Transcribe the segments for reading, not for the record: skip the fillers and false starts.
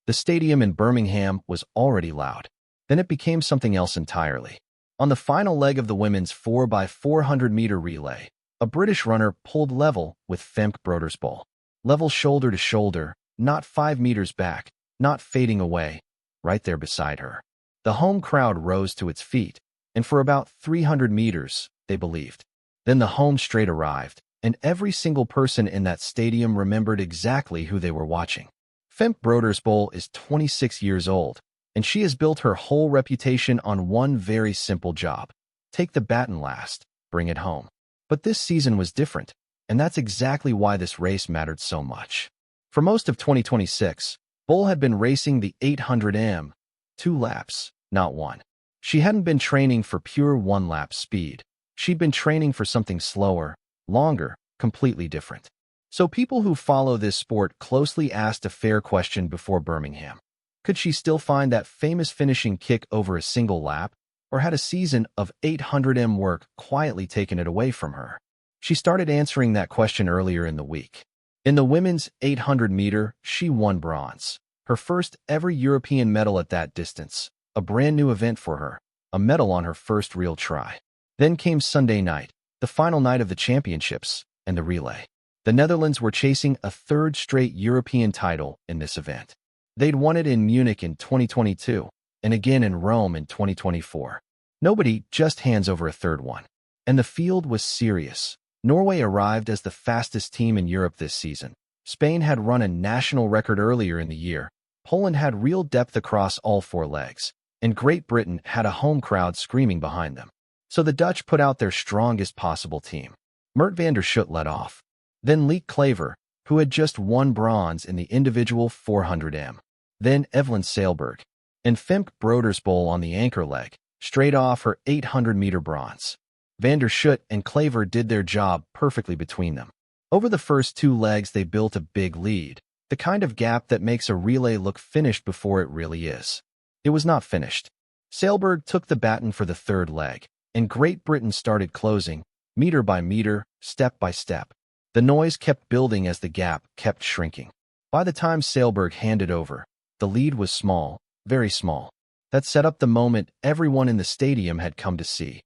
The stadium in Birmingham was already loud. Then it became something else entirely. On the final leg of the women's 4x400-meter relay, a British runner pulled level with Femke Broeders-Bol. Level shoulder to shoulder, not 5 meters back, not fading away, right there beside her. The home crowd rose to its feet, and for about 300 meters, they believed. Then the home straight arrived, and every single person in that stadium remembered exactly who they were watching. Femke Broeders-Bol is 26 years old, and she has built her whole reputation on one very simple job. Take the baton last, bring it home. But this season was different, and that's exactly why this race mattered so much. For most of 2026, Bol had been racing the 800 m, 2 laps, not one. She hadn't been training for pure one-lap speed. She'd been training for something slower, longer, completely different. So people who follow this sport closely asked a fair question before Birmingham. Could she still find that famous finishing kick over a single lap, or had a season of 800 m work quietly taken it away from her? She started answering that question earlier in the week. In the women's 800-meter, she won bronze, her first ever European medal at that distance, a brand new event for her, a medal on her first real try. Then came Sunday night, the final night of the championships, and the relay. The Netherlands were chasing a third straight European title in this event. They'd won it in Munich in 2022, and again in Rome in 2024. Nobody just hands over a third one. And the field was serious. Norway arrived as the fastest team in Europe this season. Spain had run a national record earlier in the year. Poland had real depth across all 4 legs. And Great Britain had a home crowd screaming behind them. So the Dutch put out their strongest possible team. Myrte van der Schoot led off. Then Lieke Klaver, who had just won bronze in the individual 400 m. Then Eveline Saalberg. And Femke Broeders-Bol on the anchor leg, straight off her 800-meter bronze. Van der Schoot and Klaver did their job perfectly between them. Over the first 2 legs they built a big lead, the kind of gap that makes a relay look finished before it really is. It was not finished. Saalberg took the baton for the 3rd leg, and Great Britain started closing, meter by meter, step by step. The noise kept building as the gap kept shrinking. By the time Saalberg handed over, the lead was small, very small. That set up the moment everyone in the stadium had come to see.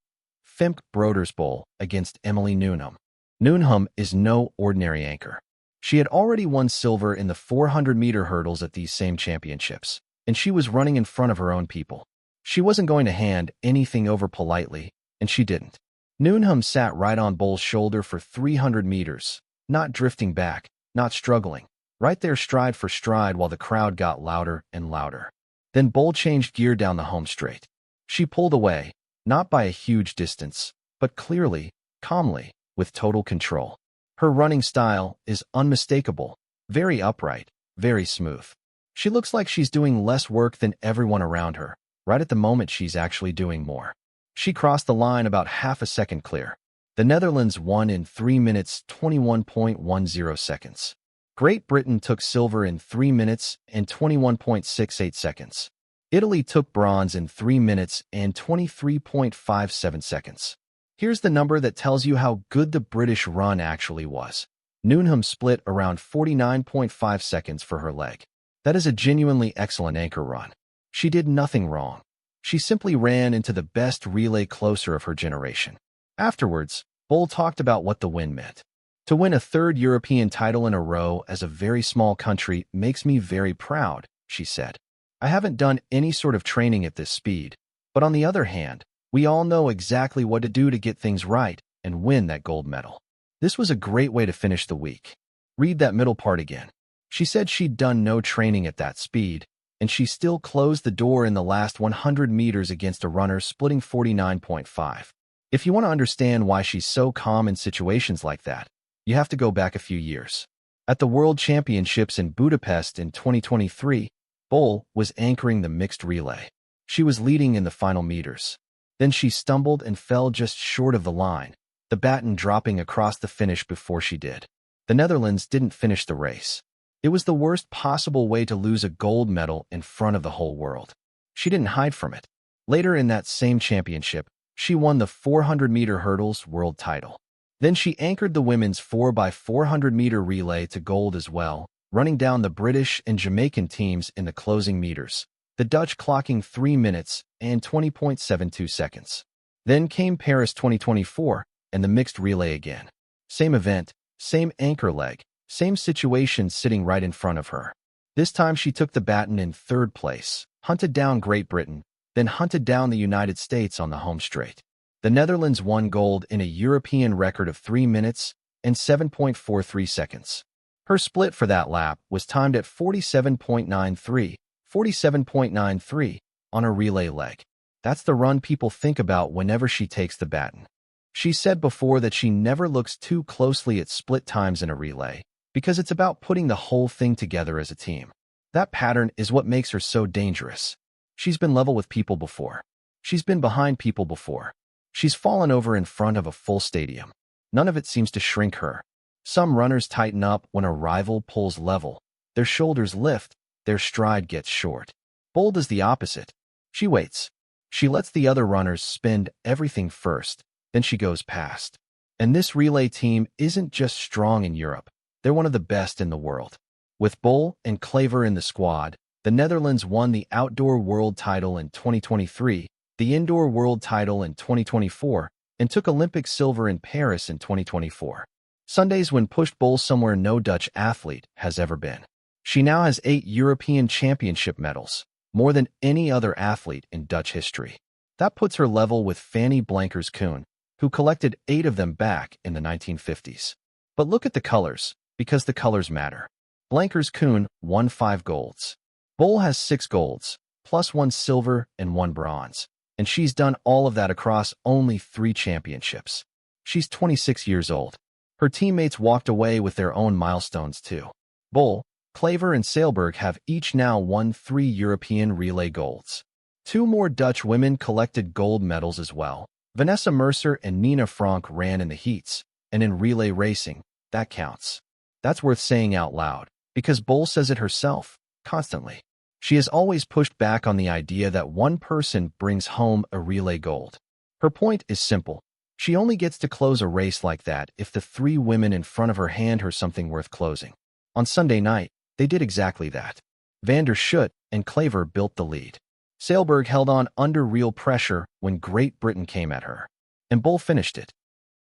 Femke Broeders-Bol against Eveline Newnham. Newnham is no ordinary anchor. She had already won silver in the 400-meter hurdles at these same championships, and she was running in front of her own people. She wasn't going to hand anything over politely, and she didn't. Newnham sat right on Bol's shoulder for 300 meters, not drifting back, not struggling, right there stride for stride while the crowd got louder and louder. Then Bol changed gear down the home straight. She pulled away, not by a huge distance, but clearly, calmly, with total control. Her running style is unmistakable, very upright, very smooth. She looks like she's doing less work than everyone around her, right at the moment she's actually doing more. She crossed the line about half a second clear. The Netherlands won in 3 minutes 21.10 seconds. Great Britain took silver in 3 minutes and 21.68 seconds. Italy took bronze in 3 minutes and 23.57 seconds. Here's the number that tells you how good the British run actually was. Newnham split around 49.5 seconds for her leg. That is a genuinely excellent anchor run. She did nothing wrong. She simply ran into the best relay closer of her generation. Afterwards, Bol talked about what the win meant. To win a 3rd European title in a row as a very small country makes me very proud, she said. I haven't done any sort of training at this speed, but on the other hand, we all know exactly what to do to get things right and win that gold medal. This was a great way to finish the week. Read that middle part again. She said she'd done no training at that speed, and she still closed the door in the last 100 meters against a runner splitting 49.5. If you want to understand why she's so calm in situations like that, you have to go back a few years. At the World Championships in Budapest in 2023, Bol was anchoring the mixed relay. She was leading in the final meters. Then she stumbled and fell just short of the line, the baton dropping across the finish before she did. The Netherlands didn't finish the race. It was the worst possible way to lose a gold medal in front of the whole world. She didn't hide from it. Later in that same championship, she won the 400-meter hurdles world title. Then she anchored the women's 4x400-meter relay to gold as well, running down the British and Jamaican teams in the closing meters, the Dutch clocking 3 minutes and 20.72 seconds. Then came Paris 2024 and the mixed relay again. Same event, same anchor leg, same situation sitting right in front of her. This time she took the baton in third place, hunted down Great Britain, then hunted down the United States on the home straight. The Netherlands won gold in a European record of 3 minutes and 7.43 seconds. Her split for that lap was timed at 47.93 on a relay leg. That's the run people think about whenever she takes the baton. She said before that she never looks too closely at split times in a relay because it's about putting the whole thing together as a team. That pattern is what makes her so dangerous. She's been level with people before. She's been behind people before. She's fallen over in front of a full stadium. None of it seems to shrink her. Some runners tighten up when a rival pulls level. Their shoulders lift, their stride gets short. Bol does the opposite. She waits. She lets the other runners spend everything first, then she goes past. And this relay team isn't just strong in Europe. They're one of the best in the world. With Bol and Klaver in the squad, the Netherlands won the outdoor world title in 2023, the indoor world title in 2024, and took Olympic silver in Paris in 2024. Sundays when pushed Bol somewhere no Dutch athlete has ever been. She now has 8 European Championship medals, more than any other athlete in Dutch history. That puts her level with Fanny Blankers-Koen, who collected 8 of them back in the 1950s. But look at the colors, because the colors matter. Blankers-Koen won 5 golds. Bol has 6 golds, plus 1 silver and 1 bronze. And she's done all of that across only 3 championships. She's 26 years old. Her teammates walked away with their own milestones too. Bol, Klaver and Saalberg have each now won 3 European relay golds. 2 more Dutch women collected gold medals as well. Vanessa Mercer and Nina Frank ran in the heats, and in relay racing, that counts. That's worth saying out loud, because Bol says it herself, constantly. She has always pushed back on the idea that one person brings home a relay gold. Her point is simple. She only gets to close a race like that if the 3 women in front of her hand her something worth closing. On Sunday night, they did exactly that. Van der Schoot and Klaver built the lead. Saalberg held on under real pressure when Great Britain came at her. And Bol finished it.